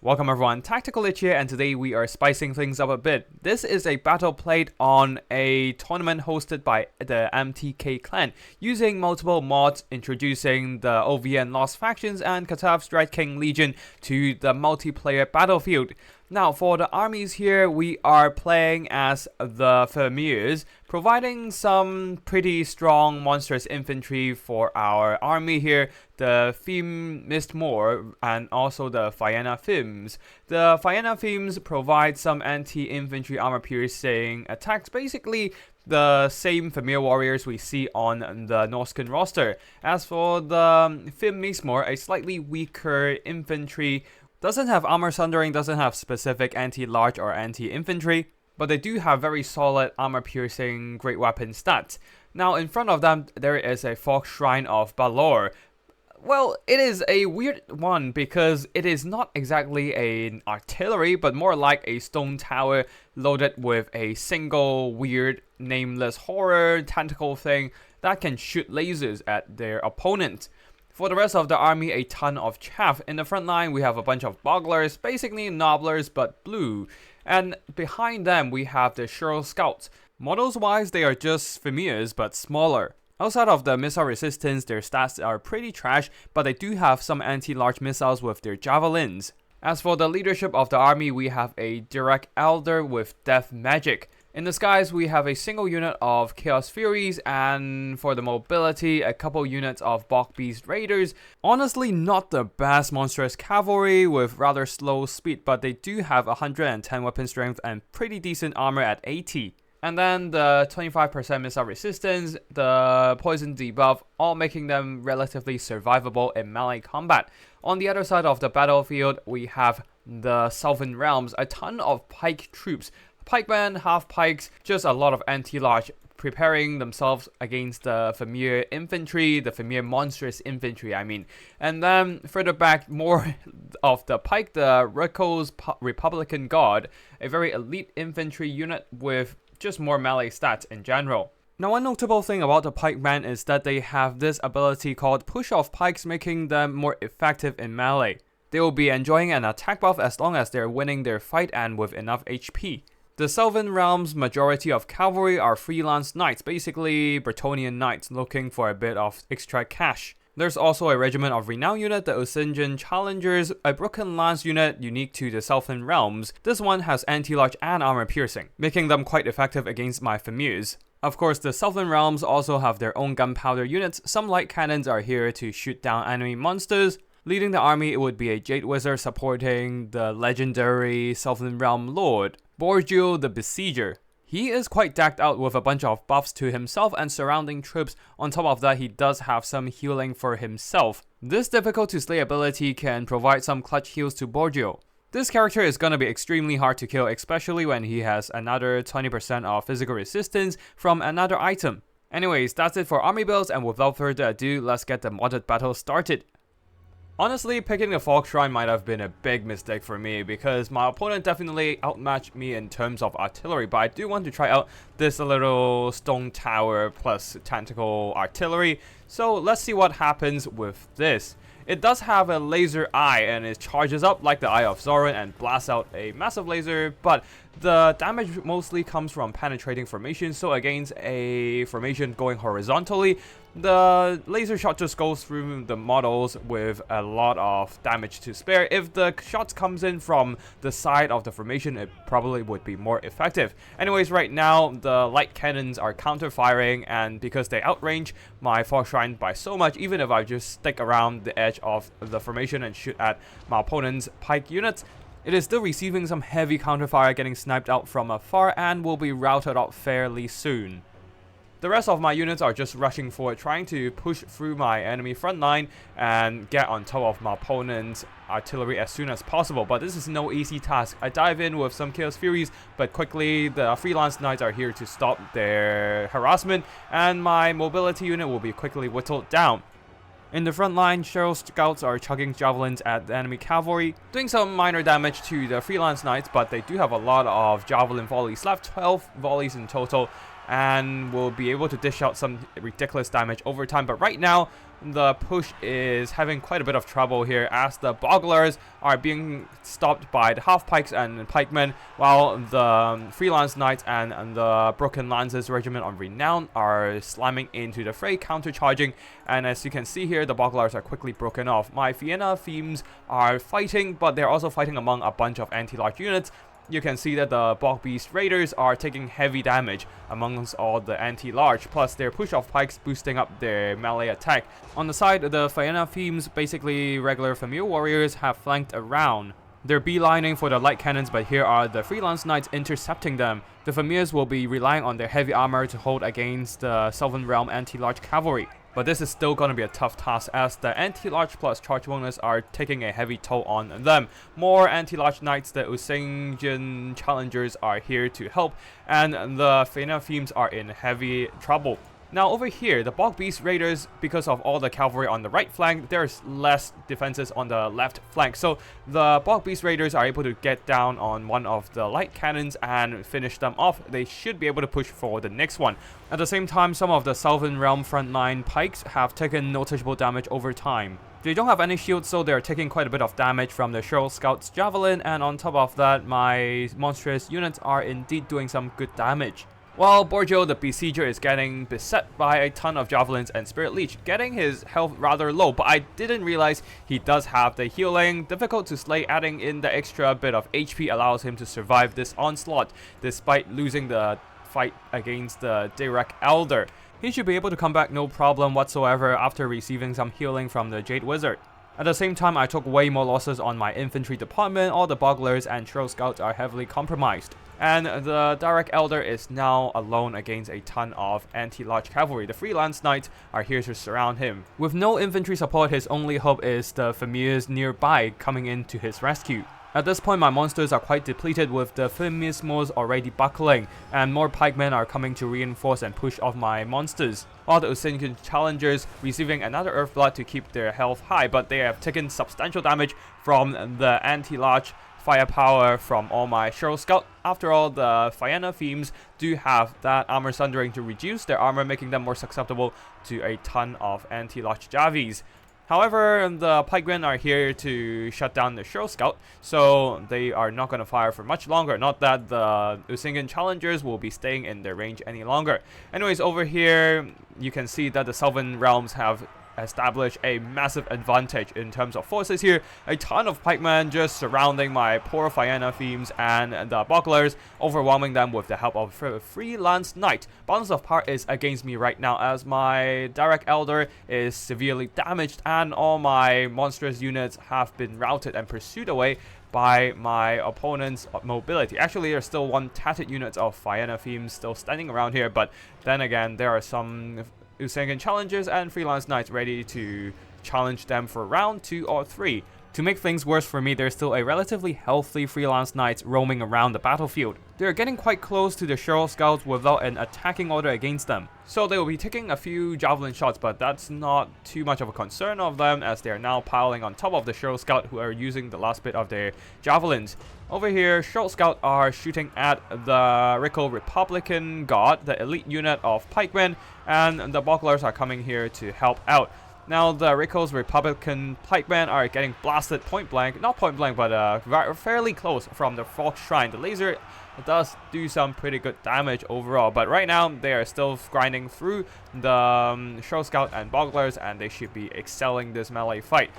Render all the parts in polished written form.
Welcome everyone, Tactical Lich here, and today we are spicing things up a bit. This is a battle played on a tournament hosted by the MTK clan, using multiple mods, introducing the OVN Lost Factions and Katav's Dread King Legion to the multiplayer battlefield. Now for the armies here, we are playing as the Familiars, providing some pretty strong monstrous infantry for our army here, the Theme Mistmore and also the Vienna Themes. The Vienna Themes provide some anti-infantry armor piercing attacks, basically the same Familiar warriors we see on the Norscan roster. As for the Theme Mistmore, a slightly weaker infantry, doesn't have armor sundering, doesn't have specific anti-large or anti-infantry, but they do have very solid armor-piercing great weapon stats. Now in front of them, there is a Fox Shrine of Balor. Well, it is a weird one because it is not exactly an artillery, but more like a stone tower loaded with a single weird nameless horror tentacle thing that can shoot lasers at their opponent. For the rest of the army, a ton of chaff. In the front line, we have a bunch of bogglers, basically nobblers but blue. And behind them, we have the Shiro Scouts. Models-wise, they are just Familiars but smaller. Outside of the missile resistance, their stats are pretty trash, but they do have some anti-large missiles with their javelins. As for the leadership of the army, we have a direct elder with death magic. In the skies, we have a single unit of Chaos Furies, and for the mobility, a couple units of Bog Beast Raiders. Honestly, not the best monstrous cavalry with rather slow speed, but they do have 110 weapon strength and pretty decent armor at 80. And then the 25% missile resistance, the poison debuff, all making them relatively survivable in melee combat. On the other side of the battlefield, we have the Southern Realms, a ton of pike troops. Pikemen, half pikes, just a lot of anti-large preparing themselves against the Familiar infantry, the Familiar monstrous infantry, I mean. And then further back, more of the pike, the Rico's Republican Guard, a very elite infantry unit with just more melee stats in general. Now one notable thing about the pikemen is that they have this ability called Push Off Pikes, making them more effective in melee. They will be enjoying an attack buff as long as they're winning their fight and with enough HP. The Southern Realms' majority of cavalry are freelance knights, basically Bretonnian knights looking for a bit of extra cash. There's also a regiment of renown unit, the Osinjan Challengers, a broken lance unit unique to the Southern Realms. This one has anti-large and armor piercing, making them quite effective against my Familiars. Of course, the Southern Realms also have their own gunpowder units. Some light cannons are here to shoot down enemy monsters. Leading the army, it would be a Jade Wizard supporting the legendary Southern Realm Lord, Borgio the Besieger. He is quite decked out with a bunch of buffs to himself and surrounding troops. On top of that, he does have some healing for himself. This difficult to slay ability can provide some clutch heals to Borgio. This character is gonna be extremely hard to kill, especially when he has another 20% of physical resistance from another item. Anyways, that's it for army builds, and without further ado, let's get the modded battle started. Honestly, picking the Fox Shrine might have been a big mistake for me because my opponent definitely outmatched me in terms of artillery, but I do want to try out this little stone tower plus tactical artillery, so let's see what happens with this. It does have a laser eye and it charges up like the Eye of Sauron and blasts out a massive laser, but the damage mostly comes from penetrating formations, so against a formation going horizontally, the laser shot just goes through the models with a lot of damage to spare. If the shots comes in from the side of the formation, it probably would be more effective. Anyways, right now, the light cannons are counter-firing, and because they outrange my Fox Shrine by so much, even if I just stick around the edge of the formation and shoot at my opponent's pike units, it is still receiving some heavy counterfire, getting sniped out from afar, and will be routed out fairly soon. The rest of my units are just rushing forward, trying to push through my enemy front line and get on top of my opponent's artillery as soon as possible, but this is no easy task. I dive in with some Chaos Furies, but quickly the freelance knights are here to stop their harassment, and my mobility unit will be quickly whittled down. In the front line, Shiro Scouts are chucking javelins at the enemy cavalry, doing some minor damage to the freelance knights, but they do have a lot of javelin volleys left, 12 volleys in total, and will be able to dish out some ridiculous damage over time. But right now, the push is having quite a bit of trouble here as the Bogglers are being stopped by the Half Pikes and Pikemen, while the Freelance Knights and the Broken Lances Regiment of Renown are slamming into the fray, countercharging. And as you can see here, the Bogglers are quickly broken off. My Vienna themes are fighting, but they're also fighting among a bunch of anti-large units. You can see that the Bog Beast Raiders are taking heavy damage amongst all the anti-large, plus their push-off pikes boosting up their melee attack. On the side, the Vienna themes, basically regular familiar warriors, have flanked around. They're beelining for the light cannons, but here are the Freelance Knights intercepting them. The familiars will be relying on their heavy armor to hold against the Southern Realm anti-large cavalry. But this is still going to be a tough task as the anti-large plus charge bonus are taking a heavy toll on them. More anti-large knights, the Usengen challengers, are here to help, and the Fena themes are in heavy trouble. Now over here, the Bog Beast Raiders, because of all the cavalry on the right flank, there's less defenses on the left flank. So the Bog Beast Raiders are able to get down on one of the light cannons and finish them off. They should be able to push for the next one. At the same time, some of the Southern Realm frontline pikes have taken noticeable damage over time. They don't have any shields, so they're taking quite a bit of damage from the Shell Scout's Javelin, and on top of that, my monstrous units are indeed doing some good damage. While Borgio the Besieger is getting beset by a ton of Javelins and Spirit Leech, getting his health rather low, but I didn't realize he does have the healing. Difficult to slay, adding in the extra bit of HP allows him to survive this onslaught, despite losing the fight against the Direct Elder. He should be able to come back no problem whatsoever after receiving some healing from the Jade Wizard. At the same time, I took way more losses on my infantry department. All the Bogglers and Trail Scouts are heavily compromised. And the Direct Elder is now alone against a ton of anti-large cavalry. The Freelance Knights are here to surround him. With no infantry support, his only hope is the familiars nearby coming in to his rescue. At this point, my monsters are quite depleted, with the Femismos already buckling, and more pikemen are coming to reinforce and push off my monsters. All the Usengen challengers receiving another Earthblood to keep their health high, but they have taken substantial damage from the anti-large firepower from all my Shell Scout. After all, the Vienna themes do have that armor sundering to reduce their armor, making them more susceptible to a ton of anti-large Javis. However, the pikemen are here to shut down the Shell Scout, so they are not going to fire for much longer. Not that the Usengen challengers will be staying in their range any longer. Anyways, over here, you can see that the Southern Realms have established a massive advantage in terms of forces here. A ton of pikemen just surrounding my poor Vienna themes and the Bogglers, overwhelming them with the help of a Freelance Knight. Balance of power is against me right now as my Direct Elder is severely damaged and all my monstrous units have been routed and pursued away by my opponent's mobility. Actually, there's still one tattered unit of Vienna themes still standing around here, but then again, there are some Usengen challengers and Freelance Knights ready to challenge them for round 2 or 3. To make things worse for me, there's still a relatively healthy Freelance Knights roaming around the battlefield. They're getting quite close to the Shell Scouts without an attacking order against them. So they will be taking a few Javelin shots, but that's not too much of a concern of them as they're now piling on top of the Shell Scout who are using the last bit of their Javelins. Over here, Shell Scout are shooting at the Rico Republican Guard, the elite unit of pikemen, and the Bogglers are coming here to help out. Now, the Rico's Republican pikemen are getting blasted point blank, not point blank, but fairly close from the Fox Shrine. The laser does do some pretty good damage overall, but right now they are still grinding through the Shell Scout and Bogglers, and they should be excelling this melee fight.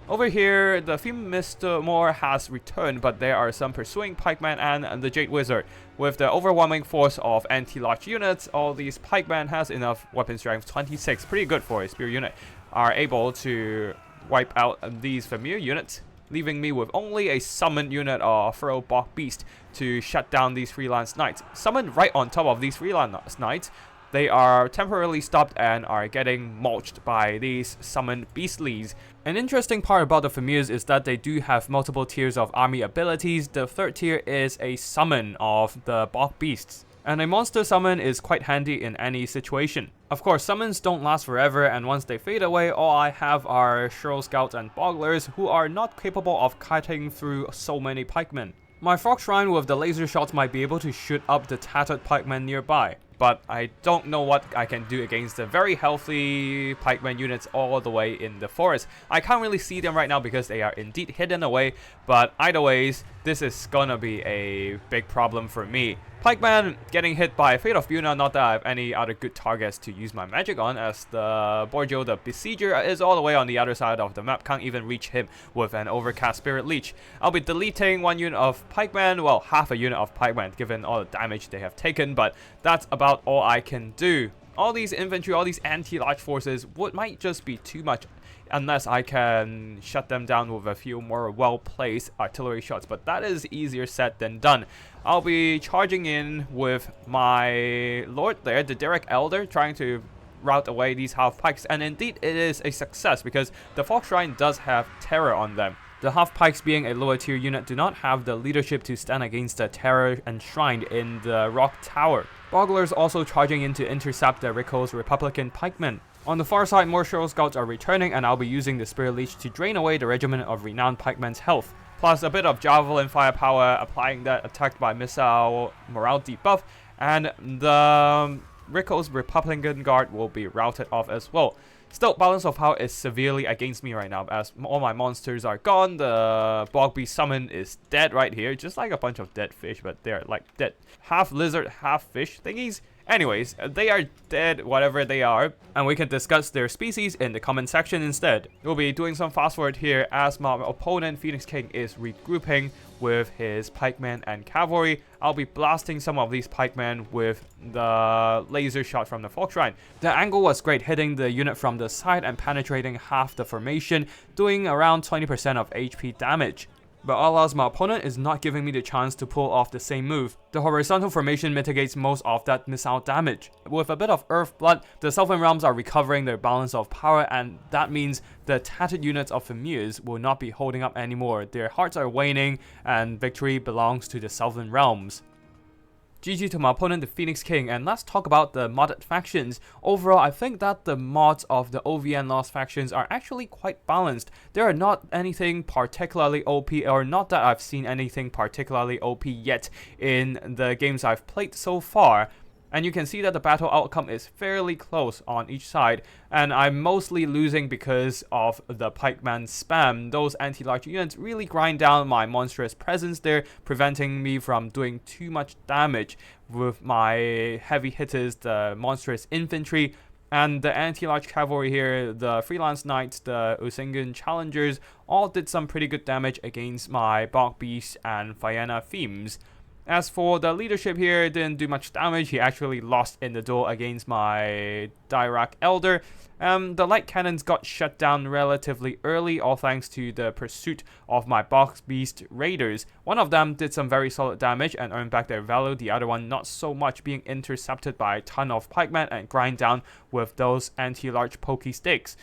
Over here, the theme Mr. Moore has returned, but there are some pursuing pikemen and the Jade Wizard. With the overwhelming force of anti-large units, all these pikemen has enough weapon strength 26, pretty good for a spear unit, are able to wipe out these familiar units, leaving me with only a summoned unit of Furrow Bog Beast to shut down these Freelance Knights. Summoned right on top of these Freelance Knights, they are temporarily stopped and are getting mulched by these summoned beastlies. An interesting part about the familiars is that they do have multiple tiers of army abilities. The third tier is a summon of the Bog Beasts, and a monster summon is quite handy in any situation. Of course, summons don't last forever, and once they fade away, all I have are Shell Scouts and Bogglers who are not capable of cutting through so many pikemen. My Frog Shrine with the laser shots might be able to shoot up the tattered pikemen nearby. but I don't know what I can do against the very healthy pikeman units all the way in the forest. I can't really see them right now because they are indeed hidden away, but either ways, this is gonna be a big problem for me. Pikeman getting hit by Fate of Buna, not that I have any other good targets to use my magic on, as the Borgio the Besieger is all the way on the other side of the map, can't even reach him with an Overcast Spirit Leech. I'll be deleting one unit of Pikeman, well, half a unit of Pikeman given all the damage they have taken, but that's about all I can do. All these infantry, all these anti-large forces might just be too much unless I can shut them down with a few more well-placed artillery shots, but that is easier said than done. I'll be charging in with my lord there, the Derek Elder, trying to rout away these half pikes, and indeed it is a success because the Fox Shrine does have terror on them. The half pikes, being a lower tier unit, do not have the leadership to stand against the terror enshrined in the rock tower. Bogglers also charging in to intercept the Rico's Republican pikemen. On the far side, more Shuttle Scouts are returning, and I'll be using the Spirit Leech to drain away the regiment of renowned pikemen's health. Plus a bit of Javelin firepower, applying that attacked by missile morale debuff, and the Rico's Republican Guard will be routed off as well. Still, balance of power is severely against me right now, as all my monsters are gone. The Bog Beast Summon is dead right here, just like a bunch of dead fish, but they're like dead half lizard, half fish thingies. Anyways, they are dead, whatever they are, and we can discuss their species in the comment section instead. We'll be doing some fast forward here as my opponent, Phoenix King, is regrouping with his pikemen and cavalry. I'll be blasting some of these pikemen with the laser shot from the Fox Shrine. The angle was great, hitting the unit from the side and penetrating half the formation, doing around 20% of HP damage. But alas, my opponent is not giving me the chance to pull off the same move. The horizontal formation mitigates most of that missile damage. With a bit of Earth Blood, the Southern Realms are recovering their balance of power, and that means the tattered units of Familiars will not be holding up anymore. Their hearts are waning, and victory belongs to the Southern Realms. GG to my opponent, the Phoenix King, and let's talk about the modded factions. Overall, I think that the mods of the OVN Lost factions are actually quite balanced. There are not anything particularly OP, or not that I've seen anything particularly OP yet in the games I've played so far. And you can see that the battle outcome is fairly close on each side, and I'm mostly losing because of the pikeman spam. Those anti-large units really grind down my monstrous presence there, preventing me from doing too much damage with my heavy hitters, the monstrous infantry, and the anti-large cavalry here, the freelance knights, the Usingan challengers, all did some pretty good damage against my Bog Beast and Vienna themes. As for the leadership here, didn't do much damage. He actually lost in the duel against my Dirac Elder. The light cannons got shut down relatively early, all thanks to the pursuit of my Box Beast Raiders. One of them did some very solid damage and earned back their value, the other one not so much, being intercepted by a ton of pikemen and grind down with those anti-large pokey sticks.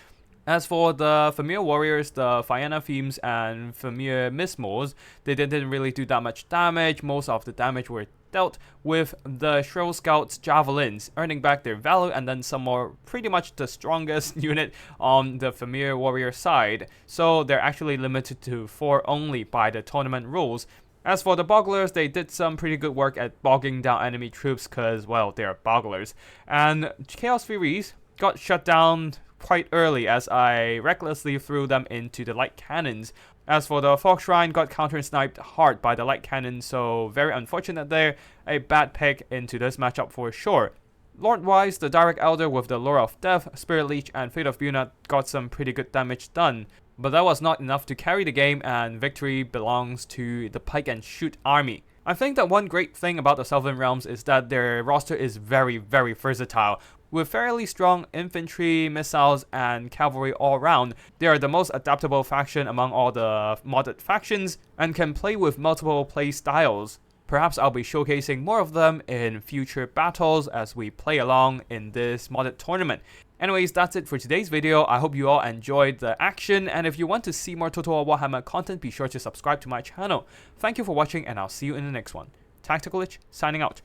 As for the Familiar Warriors, the Vienna Themes and Familiar Mismos, they didn't really do that much damage. Most of the damage were dealt with the Shrill Scouts Javelins, earning back their value, and then some more, pretty much the strongest unit on the Familiar Warrior side. So they're actually limited to 4 only by the tournament rules. As for the Bogglers, they did some pretty good work at bogging down enemy troops because, well, they're Bogglers. And Chaos Furies got shut down quite early as I recklessly threw them into the light cannons. As for the Fox Shrine, got counter-sniped hard by the light cannon, so very unfortunate there. A bad pick into this matchup for sure. Lord-wise, the Direct Elder with the Lure of Death, Spirit Leech, and Fate of Buna got some pretty good damage done. But that was not enough to carry the game, and victory belongs to the Pike and Shoot army. I think that one great thing about the Southern Realms is that their roster is very, very versatile. With fairly strong infantry, missiles, and cavalry all around, they are the most adaptable faction among all the modded factions and can play with multiple play styles. Perhaps I'll be showcasing more of them in future battles as we play along in this modded tournament. Anyways, that's it for today's video. I hope you all enjoyed the action, and if you want to see more Total War Warhammer content, be sure to subscribe to my channel. Thank you for watching, and I'll see you in the next one. Tactical Lich, signing out.